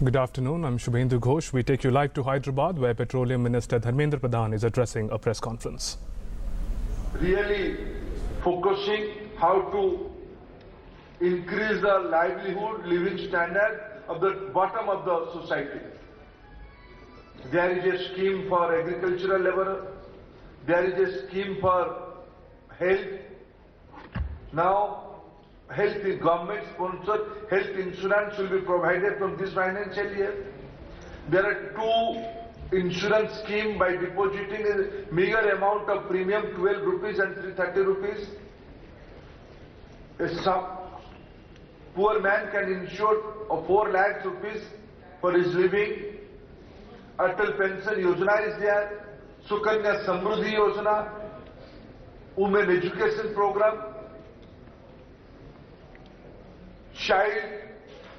Good afternoon. I'm Shubhendu Ghosh. We take you live to Hyderabad, where Petroleum Minister Dharmendra Pradhan is addressing a press conference. Really focusing how to increase the livelihood, living standard of the bottom of the society. There is a scheme for agricultural laborer. There is a scheme for health. Now, health is government sponsored. Health insurance will be provided from this financial year. There are two insurance schemes by depositing a meager amount of premium, 12 rupees and 330 rupees. A poor man can insure 4 lakhs rupees for his living. Atal Pension Yojana is there. Sukanya Samruddhi Yojana. Women Education Program.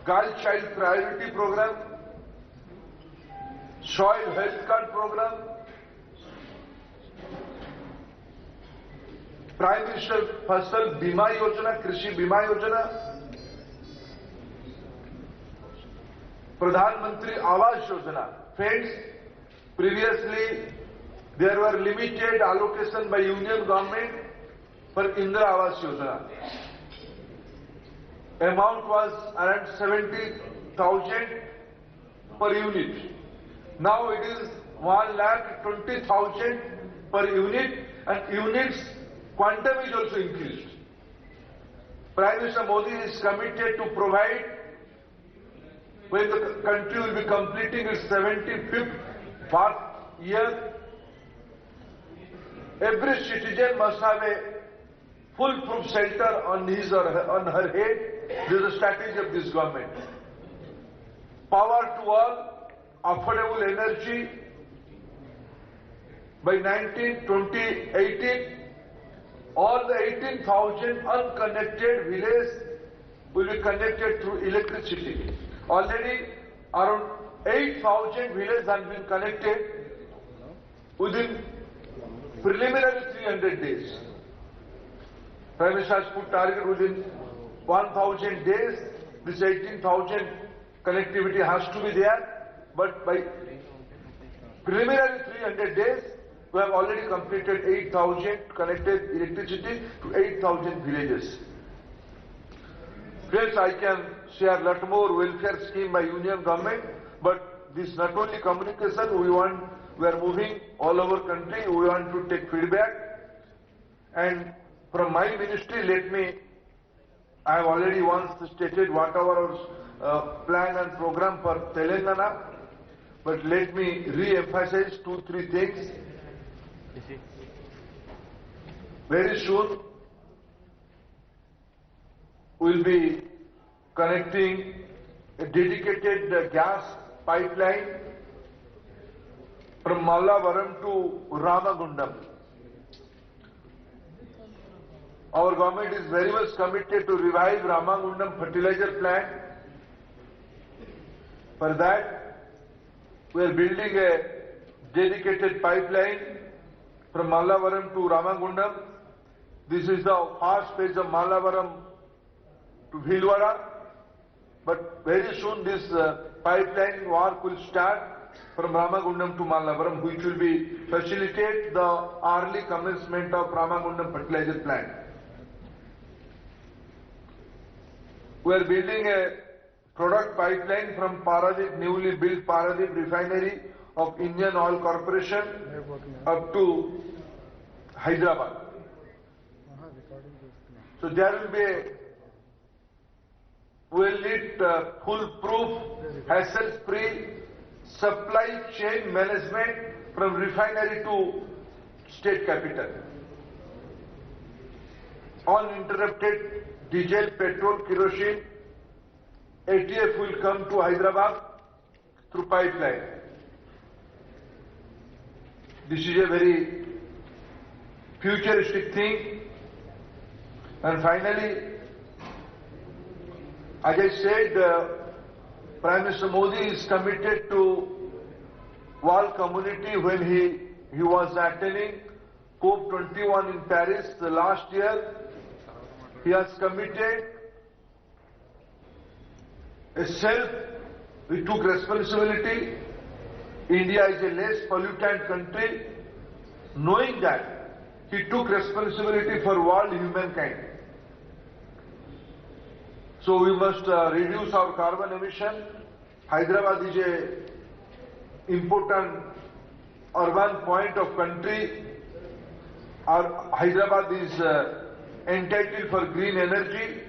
Girl Child Priority Program. Soil Health Card Program. Prime Minister Fasal Bima Yojana, Krishi Bima Yojana. Pradhan Mantri Awas Yojana. Friends, previously there were limited allocation by Union Government for Indira Awas Yojana. Amount was around 70,000 per unit. Now it is 1,20,000 per unit, and units quantum is also increased. Prime Minister Modi is committed to provide, when the country will be completing its 75th birth year, every citizen must have a foolproof shelter on his or her head. This is the strategy of this government. Power to all, affordable energy. By 2018, all the 18,000 unconnected villages will be connected through electricity. Already around 8,000 villages have been connected within preliminary 300 days. Prime Minister has put target within 1,000 days. This 18,000 connectivity has to be there, but by preliminary 300 days, we have already completed 8,000 connected electricity to 8,000 villages. Friends, I can share a lot more welfare scheme by Union Government, but this not only communication, we are moving all over country, we want to take feedback. And from my ministry, I have already once stated whatever our plan and program for Telangana, but let me re-emphasize 2-3 things. Very soon, we will be connecting a dedicated gas pipeline from Mallavaram to Ramagundam. Our government is very much committed to revive Ramagundam fertilizer plant. For that, we are building a dedicated pipeline from Mallavaram to Ramagundam. This is the first phase of Mallavaram to Bhilwara, but very soon this pipeline work will start from Ramagundam to Mallavaram, which will be facilitate the early commencement of Ramagundam fertilizer plant. We are building a product pipeline from Paradip, newly built Paradip refinery of Indian Oil Corporation up to Hyderabad. So there will be a well-lit, foolproof, hassle-free supply chain management from refinery to state capital. Uninterrupted diesel, petrol, kerosene, ATF will come to Hyderabad through pipeline. This is a very futuristic thing. And finally, as I said, Prime Minister Modi is committed to world community when he was attending COP21 in Paris the last year. He has committed a we took responsibility. India is a less pollutant country. Knowing that, he took responsibility for world humankind. So we must reduce our carbon emission. Hyderabad is a important urban point of country. Hyderabad is entitled for green energy.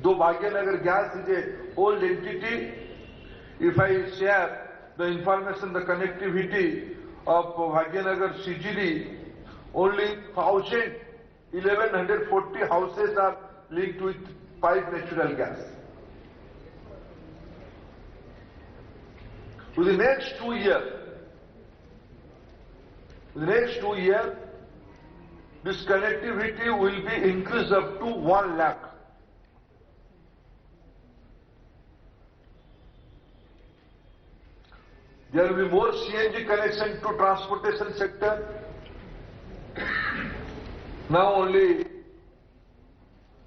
Though Bhagyanagar gas is a old entity, if I share the information, the connectivity of Bhagyanagar CGD, only 1140 houses are linked with pipe natural gas. For the next 2 years, this connectivity will be increased up to 1 lakh. There will be more CNG connection to transportation sector. Now only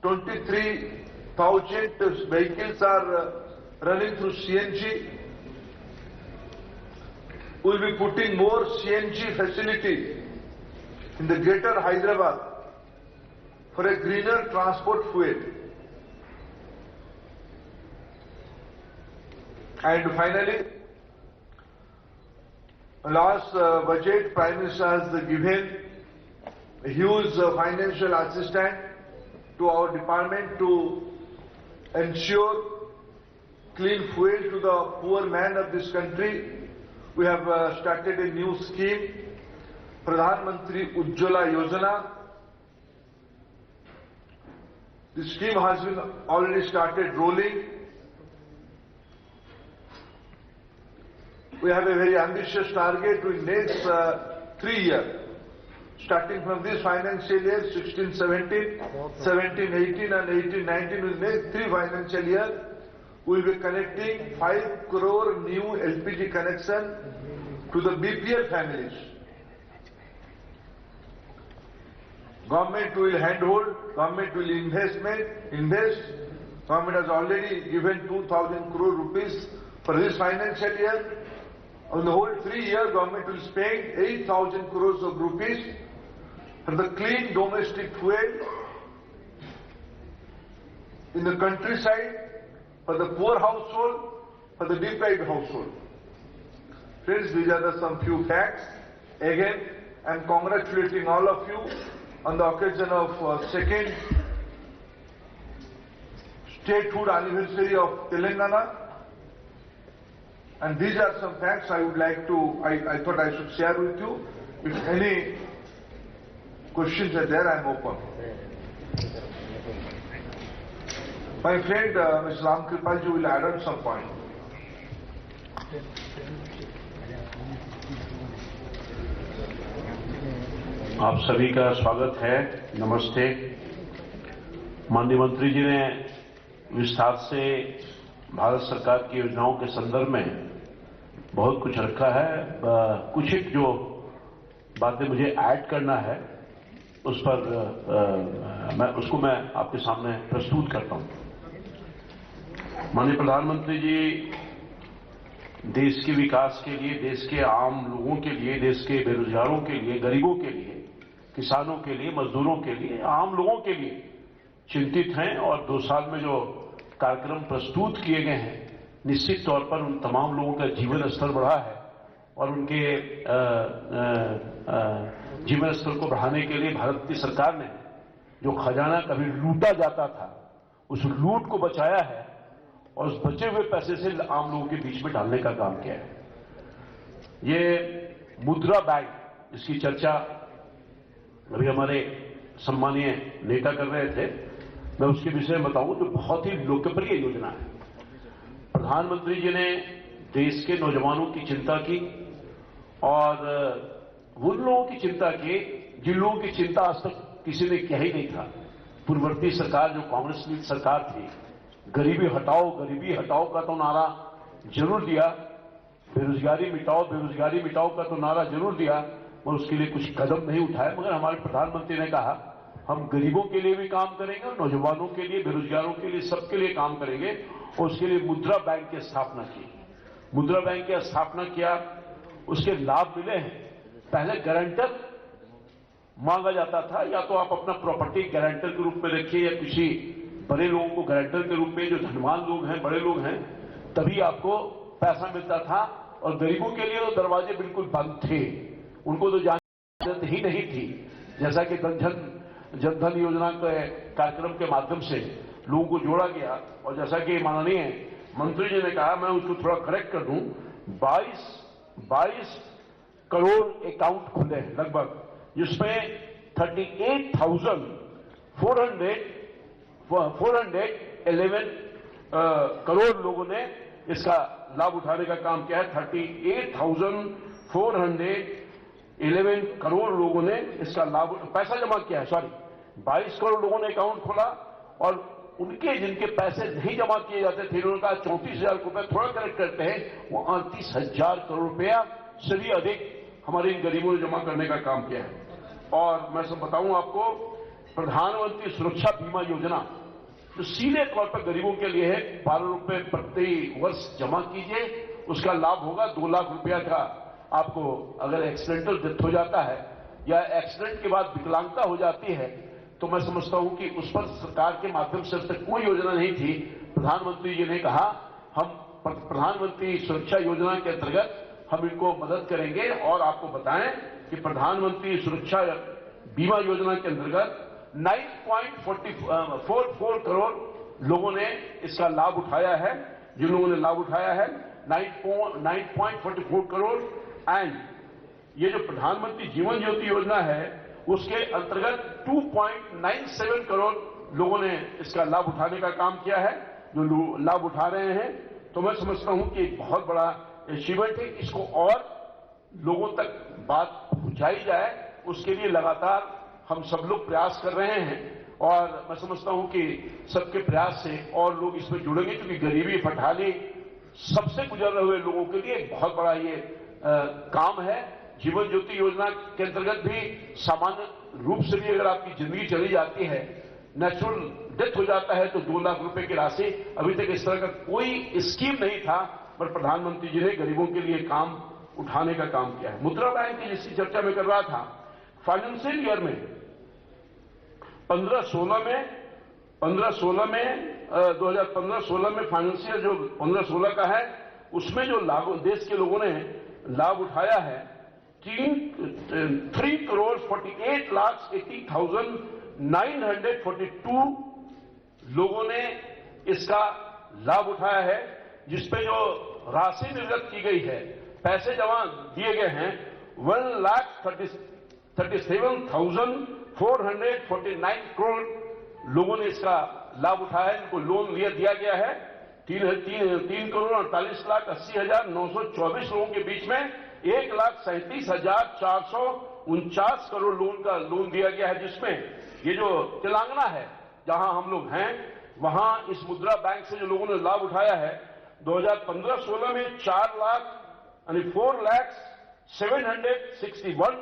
23,000 vehicles are running through CNG. We will be putting more CNG facility in the greater Hyderabad for a greener transport fuel. And finally, last budget, Prime Minister has given a huge financial assistance to our department to ensure clean fuel to the poor man of this country. We have started a new scheme, Pradhan Mantri Ujjwala Yojana. The scheme has been already started rolling. We have a very ambitious target in next 3 years, starting from this financial year, 16-17, 17-18 and 18-19, in the next 3 financial years, we will be connecting 5 crore new LPG connection to the BPL families. Government will handhold, government will invest. Government has already given 2,000 crore rupees for this financial year. On the whole 3 years, government will spend 8,000 crores of rupees for the clean domestic fuel in the countryside, for the poor household, for the deprived household. Friends, these are some few facts. Again, I am congratulating all of you on the occasion of second statehood anniversary of Telangana. And these are some facts I would like to, I thought I should share with you. If any questions are there, I am open. My friend, Mr. Ram Kripalji will add on some point. आप सभी का स्वागत है, नमस्ते। माननीय मंत्री जी ने विस्तार से भारत सरकार की योजनाओं के संदर्भ में बहुत कुछ रखा है। कुछ एक जो बातें मुझे ऐड करना है उस पर मैं आपके सामने प्रस्तुत करता हूं। माननीय प्रधानमंत्री जी, देश के विकास के लिए, देश के आम लोगों के लिए, देश के बेरोजगारों के लिए, गरीबों के लिए, किसानों के लिए, मजदूरों के लिए, आम लोगों के लिए चिंतित हैं। और 2 साल में जो कार्यक्रम प्रस्तुत किए गए हैं, निश्चित तौर पर उन तमाम लोगों का जीवन स्तर बढ़ा है और उनके जीवन स्तर को बढ़ाने के लिए भारत की सरकार ने जो खजाना कभी लूटा जाता था, उस लूट को बचाया है और उस बचे हुए पैसे से आम लोगों के बीच में डालने का काम किया है। ये मुद्रा बैंक, इसकी चर्चा अभी हमारे सम्मानीय नेता कर रहे थे, मैं उसके विषय में बताऊं तो बहुत ही लोकप्रिय योजना है। प्रधानमंत्री जी ने देश के नौजवानों की चिंता की और उन लोगों की चिंता की जिन लोगों की चिंता आज तक किसी ने किया ही नहीं था। पूर्ववर्ती सरकार, जो कांग्रेस की सरकार थी, गरीबी हटाओ का तो नारा जरूर दिया, बेरोजगारी मिटाओ का तो नारा जरूर दिया, और उसके लिए कुछ कदम नहीं उठाए। मगर हमारे प्रधानमंत्री ने कहा हम गरीबों के लिए भी काम करेंगे और नौजवानों के लिए, बेरोजगारों के लिए, सबके लिए काम करेंगे। और उसके लिए मुद्रा बैंक की स्थापना की। मुद्रा बैंक की स्थापना किया, उसके लाभ मिले हैं। पहले गारंटर मांगा जाता था, या तो आप अपना प्रॉपर्टी गारंटर के रूप में रखिए या किसी बड़े लोगों को गारंटर के रूप में, जो धनवान लोग हैं, बड़े लोग हैं, तभी आपको पैसा मिलता था। और गरीबों के लिए तो दरवाजे बिल्कुल बंद थे, उनको तो इजाजत ही नहीं थी। जैसा कि जनधन योजना के कार्यक्रम के माध्यम से लोगों को जोड़ा गया, और जैसा कि माननीय मंत्री जी ने कहा, मैं उसको थोड़ा करेक्ट कर दूं, 22 करोड़ अकाउंट खुले हैं लगभग, जिसमें 411 करोड़ लोगों ने इसका लाभ उठाने का काम किया है। 38,411 करोड़ लोगों ने इसका लाभ, पैसा जमा किया है, 22 करोड़ लोगों ने अकाउंट खोला। और उनके जिनके पैसे नहीं जमा किए जाते थे, उन्होंने कहा 34,000 रुपए, थोड़ा करेक्ट करते हैं, वो 38,000 करोड़ रुपया से भी अधिक हमारे इन गरीबों ने जमा करने का काम किया है। और मैं सब बताऊं आपको, प्रधानमंत्री सुरक्षा बीमा योजना जो सीधे तौर पर गरीबों के लिए है, 12 रुपए प्रति वर्ष जमा कीजिए, उसका लाभ होगा 2 लाख रुपया का। आपको अगर एक्सीडेंटल डेथ हो जाता है या एक्सीडेंट के बाद विकलांगता हो जाती है, तो मैं समझता हूं कि उस पर सरकार के माध्यम से अब तक कोई योजना नहीं थी। प्रधानमंत्री जी ने कहा हम प्रधानमंत्री सुरक्षा योजना के अंतर्गत हम इनको मदद करेंगे। और आपको बताएं कि प्रधानमंत्री सुरक्षा बीमा योजना के अंतर्गत 9.44 करोड़ लोगों ने इसका लाभ उठाया है। जिन लोगों ने लाभ उठाया है 9.44 करोड़। एंड ये जो प्रधानमंत्री जीवन ज्योति योजना है, उसके अंतर्गत 2.97 करोड़ लोगों ने इसका लाभ उठाने का काम किया है, जो लाभ उठा रहे हैं। तो मैं समझता हूं कि एक बहुत बड़ा अचीवमेंट है। इसको और लोगों तक बात पहुंचाई जाए, उसके लिए लगातार हम सब लोग प्रयास कर रहे हैं। और मैं समझता हूं कि सबके प्रयास से और लोग इसमें जुड़ेंगे, क्योंकि गरीबी फटहाली सबसे गुजर रहे हुए लोगों के लिए एक बहुत बड़ा ये काम है। जीवन ज्योति योजना के अंतर्गत भी सामान्य रूप से भी अगर आपकी जिंदगी चली जाती है, नेचुरल डेथ हो जाता है, तो 2 लाख रुपए की राशि, अभी तक इस तरह का कोई स्कीम नहीं था, पर प्रधानमंत्री जी ने गरीबों के लिए काम उठाने का काम किया है। मुद्रा बैंक की जिसकी चर्चा मैं कर रहा था, फाइनेंशियल ईयर में 2015-16 में फाइनेंशियल जो 15-16 का है, उसमें जो देश के लोगों ने लाभ उठाया है 3,80,942 लोगों ने इसका लाभ उठाया है, जिसपे जो राशि निर्गत की गई है, पैसे जमा दिए गए हैं 1,37,449 करोड़ लोगों ने इसका लाभ उठाया है। इनको लोन दिया गया है 3,48,80,924 लोगों के बीच में 1,37,449 करोड़ लोन दिया गया है, जिसमें ये जो तेलंगाना है जहां हम लोग हैं, वहां इस मुद्रा बैंक से जो लोगों ने लाभ उठाया है 2015-16 में 4,07,61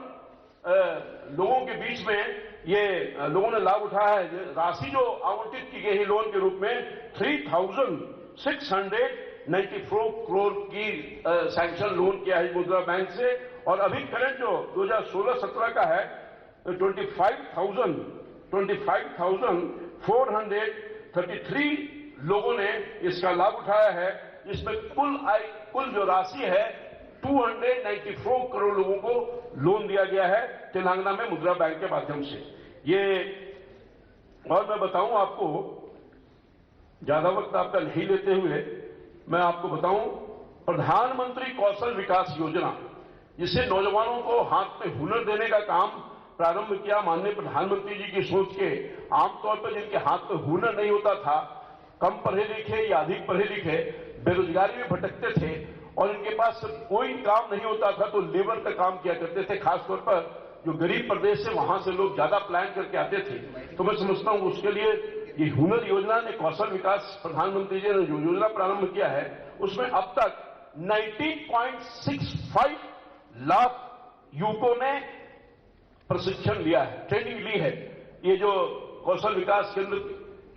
लोगों के बीच में ये लोगों ने लाभ उठाया है। राशि जो आवंटित की गई है लोन के रूप में 3,694 करोड़ की सैंक्शन लोन किया है मुद्रा बैंक से। और अभी करंट जो 2016-17 का है 25,433 लोगों ने इसका लाभ उठाया है, जिसमें कुल जो राशि है 294 करोड़ लोगों को लोन दिया गया है तेलंगाना में मुद्रा बैंक के माध्यम से। ये और मैं बताऊं आपको, ज्यादा वक्त आपका नहीं लेते हुए मैं आपको बताऊं, प्रधानमंत्री कौशल विकास योजना, जिससे नौजवानों को हाथ में हुनर देने का काम प्रारंभ किया माननीय प्रधानमंत्री जी की सोच के। आमतौर पर जिनके हाथ में हुनर नहीं होता था, कम पढ़े लिखे या अधिक पढ़े लिखे, बेरोजगारी में भटकते थे और इनके पास कोई काम नहीं होता था, तो लेबर का काम किया करते थे। खासतौर पर जो गरीब प्रदेश से वहां से लोग ज्यादा प्लान करके आते थे। तो मैं समझता हूं उसके लिए ये हुनर योजना ने, कौशल विकास प्रधानमंत्री जी ने जो योजना प्रारंभ किया है, उसमें अब तक 90.65 लाख युवकों ने प्रशिक्षण लिया है, ट्रेनिंग ली है। ये जो कौशल विकास केंद्र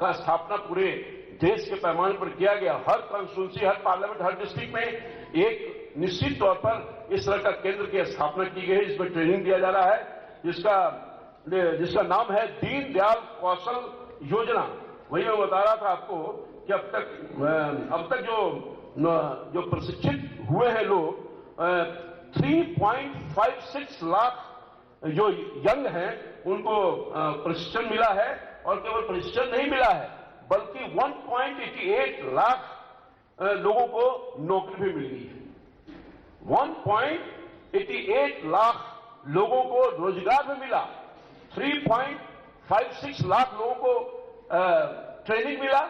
का स्थापना पूरे देश के पैमाने पर किया गया, हर कॉन्स्टिट्यूंसी, हर पार्लियामेंट, हर डिस्ट्रिक्ट में एक निश्चित तौर पर इस तरह का केंद्र की स्थापना की गई है, जिसमें ट्रेनिंग दिया जा रहा है, जिसका नाम है दीनदयाल कौशल योजना। वही मैं बता रहा था आपको कि अब तक जो प्रशिक्षित हुए हैं लोग 3.56 लाख जो यंग हैं उनको प्रशिक्षण मिला है, और केवल प्रशिक्षण नहीं मिला है बल्कि 1.88 लाख लोगों को नौकरी भी मिल गई है। 1.88 लाख लोगों को रोजगार भी मिला, 3.56 लाख लोगों को ट्रेनिंग मिला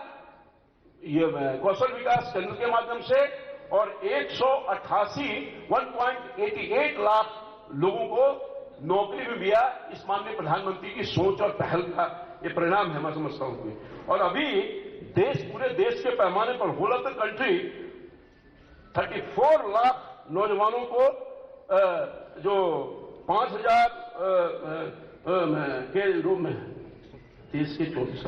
ये कौशल विकास केंद्र के माध्यम से, और 188 लाख लोगों को नौकरी भी मिला। इस माननीय प्रधानमंत्री की सोच और पहल का ये परिणाम है, मैं समझता हूं। और अभी पूरे देश के पैमाने पर whole of the country 34 lakh नौजवानों को जो 5,000 के रूप में देश के 34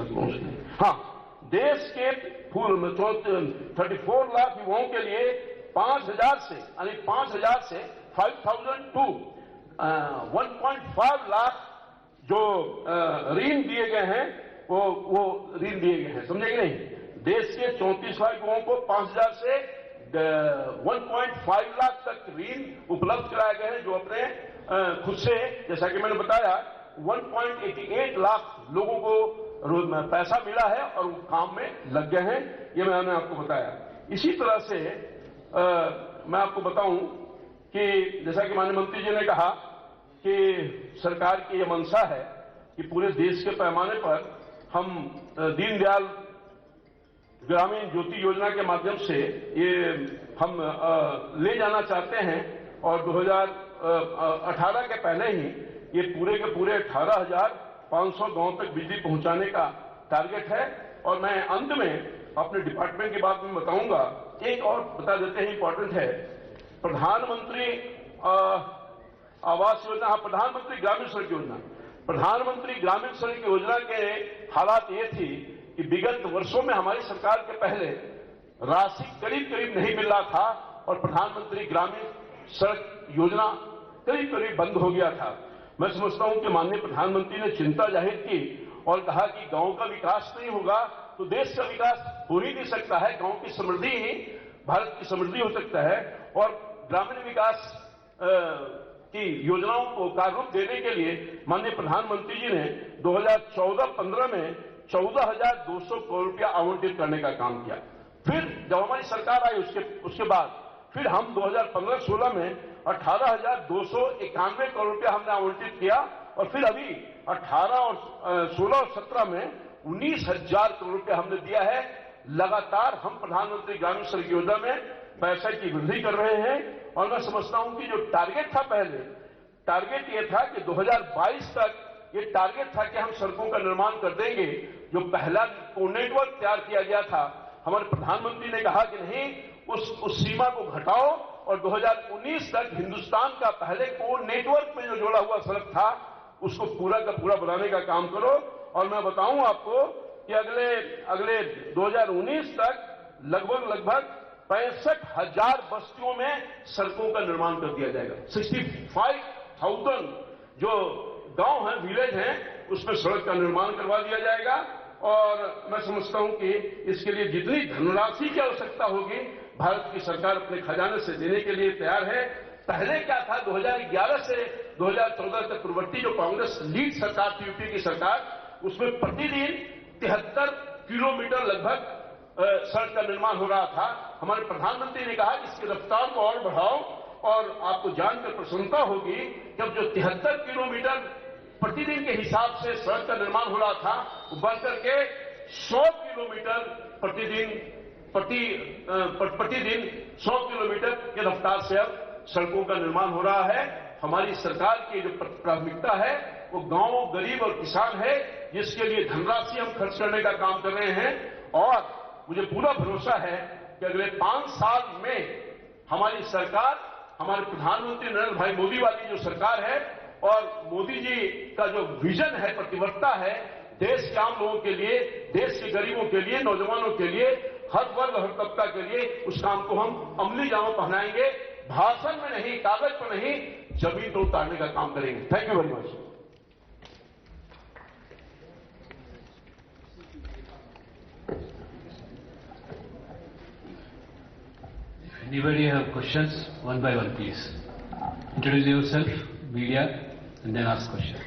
लाख युवाओं के लिए 5,000 से 5,000 टू 1.5 लाख जो ऋण दिए गए हैं वो ऋण दिए गए हैं, समझे कि नहीं। देश के 34 लाख युवाओं को 5,000 से 1.5 लाख तक ऋण उपलब्ध कराए गए हैं, जो अपने खुद से, जैसा कि मैंने बताया, 1.88 लाख लोगों को पैसा मिला है और वो काम में लग गए हैं, ये मैंने आपको बताया। इसी तरह से मैं आपको बताऊं कि जैसा कि माननीय मंत्री जी ने कहा कि सरकार की यह मंशा है कि पूरे देश के पैमाने पर हम दीनदयाल ग्रामीण ज्योति योजना के माध्यम से ये हम ले जाना चाहते हैं, और 2018 के पहले ही ये पूरे के पूरे 18,500 गांव तक बिजली पहुंचाने का टारगेट है। और मैं अंत में अपने डिपार्टमेंट की बात में बताऊंगा, एक और बता देते हैं, इंपॉर्टेंट है, प्रधानमंत्री आवास योजना, प्रधानमंत्री ग्रामीण सड़क योजना। प्रधानमंत्री ग्रामीण सड़क योजना के हालात ये थी कि विगत वर्षों में हमारी सरकार के पहले राशि करीब नहीं मिल रहा था, और प्रधानमंत्री ग्रामीण सड़क योजना करीब बंद हो गया था। मैं समझता हूं कि माननीय प्रधानमंत्री ने चिंता जाहिर की और कहा कि गांव का विकास नहीं होगा तो देश का विकास हो ही नहीं सकता है, गांव की समृद्धि ही भारत की समृद्धि हो सकता है। और ग्रामीण विकास की योजनाओं को कार्य रूप देने के लिए माननीय प्रधानमंत्री जी ने 2014-15 में 14,200 करोड़ रुपया आवंटित करने का काम किया। फिर जब हमारी सरकार आई उसके बाद फिर हम 2015-16 में 18,291 करोड़ रुपया हमने आवंटित किया, और फिर अभी 18 और 16 और 17 में 19,000 करोड़ रुपया हमने दिया है। लगातार हम प्रधानमंत्री ग्रामीण सड़क योजना में पैसे की वृद्धि कर रहे हैं, और मैं समझता हूं कि जो टारगेट था पहले, टारगेट ये था कि 2022 तक ये टारगेट था कि हम सड़कों का निर्माण कर देंगे। जो पहला कोर नेटवर्क तैयार किया गया था, हमारे प्रधानमंत्री ने कहा कि नहीं, उस सीमा को घटाओ और 2019 तक हिंदुस्तान का पहले कोर नेटवर्क में जो जोड़ा हुआ सड़क था उसको पूरा का पूरा बनाने का काम करो। और मैं बताऊं आपको कि अगले 2019 तक लगभग 65,000 बस्तियों में सड़कों का निर्माण कर दिया जाएगा। 65,000 जो गांव हैं, विलेज हैं, उसमें सड़क का निर्माण करवा दिया जाएगा। और मैं समझता हूं कि इसके लिए जितनी धनराशि की आवश्यकता होगी भारत की सरकार अपने खजाने से देने के लिए तैयार है। पहले क्या था, 2011 से 2014 तक पूर्ववर्ती जो कांग्रेस लीड सरकार थी, यूपी की सरकार, उसमें प्रतिदिन 73 किलोमीटर लगभग सड़क का निर्माण हो रहा था। हमारे प्रधानमंत्री ने कहा कि इसकी रफ्तार को और बढ़ाओ, और आपको जानकर प्रसन्नता होगी कि अब जो 73 किलोमीटर प्रतिदिन के हिसाब से सड़क का निर्माण हो रहा था, वो बढ़कर के 100 किलोमीटर प्रतिदिन 100 किलोमीटर की रफ्तार से अब सड़कों का निर्माण हो रहा है। हमारी सरकार की जो प्राथमिकता है वो गांव, गरीब और किसान है, जिसके लिए धनराशि हम खर्च करने का काम कर रहे हैं। और मुझे पूरा भरोसा है कि अगले 5 साल में हमारी सरकार, हमारे प्रधानमंत्री नरेंद्र भाई मोदी वाली जो सरकार है, और मोदी जी का जो विजन है, प्रतिबद्धता है देश के आम लोगों के लिए, देश के गरीबों के लिए, नौजवानों के लिए, हर वर्ग हर तबका के लिए, उस काम को हम अमली जामा पहनाएंगे। भाषण में नहीं, कागज पर नहीं, जमीन पर उतारने का काम करेंगे। Thank you very much. Anybody have questions? One by one, please. Introduce yourself, media, and then ask question.